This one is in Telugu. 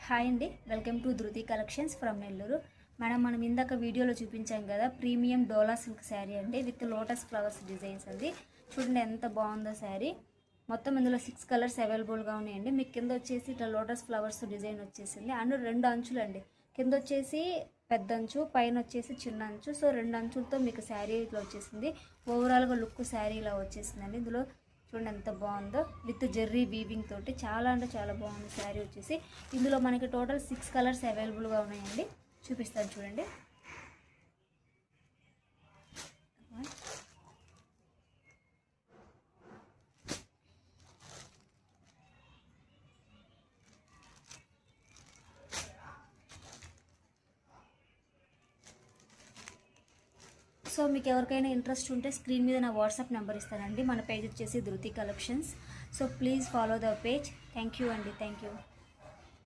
హాయ్ అండి, వెల్కమ్ టు ధృతి కలెక్షన్స్ ఫ్రమ్ నెల్లూరు. మనం ఇందాక వీడియోలో చూపించాం కదా, ప్రీమియం డోలా సిల్క్ శారీ అండి విత్ లోటస్ ఫ్లవర్స్ డిజైన్స్ అండి. చూడండి ఎంత బాగుందో శారీ. మొత్తం ఇందులో 6 కలర్స్ అవైలబుల్గా ఉన్నాయండి. మీకు కింద వచ్చేసి ఇట్లా లోటస్ ఫ్లవర్స్ డిజైన్ వచ్చేసింది అండ్ 2 అంచులు అండి. కింద వచ్చేసి పెద్ద అంచు, పైన వచ్చేసి చిన్న అంచు. సో 2 అంచులతో మీకు శారీ ఇట్లా వచ్చేసింది. ఓవరాల్గా లుక్ శారీ ఇలా వచ్చేసిందండి. ఇందులో చూడండి ఎంత బాగుందో, విత్ జెర్రీ వీవింగ్ తోటి చాలా అంటే చాలా బాగుంది శారీ వచ్చేసి. ఇందులో మనకి టోటల్ 6 కలర్స్ అవైలబుల్గా ఉన్నాయండి. చూపిస్తాను చూడండి. సో మీకు ఎవరికైనా ఇంట్రెస్ట్ ఉంటే స్క్రీన్ మీద నా వాట్సాప్ నెంబర్ ఇస్తానండి. మన పేజ్ వచ్చేసి ధృతి collections. So please follow the page. Thank you అండి, థ్యాంక్ యూ.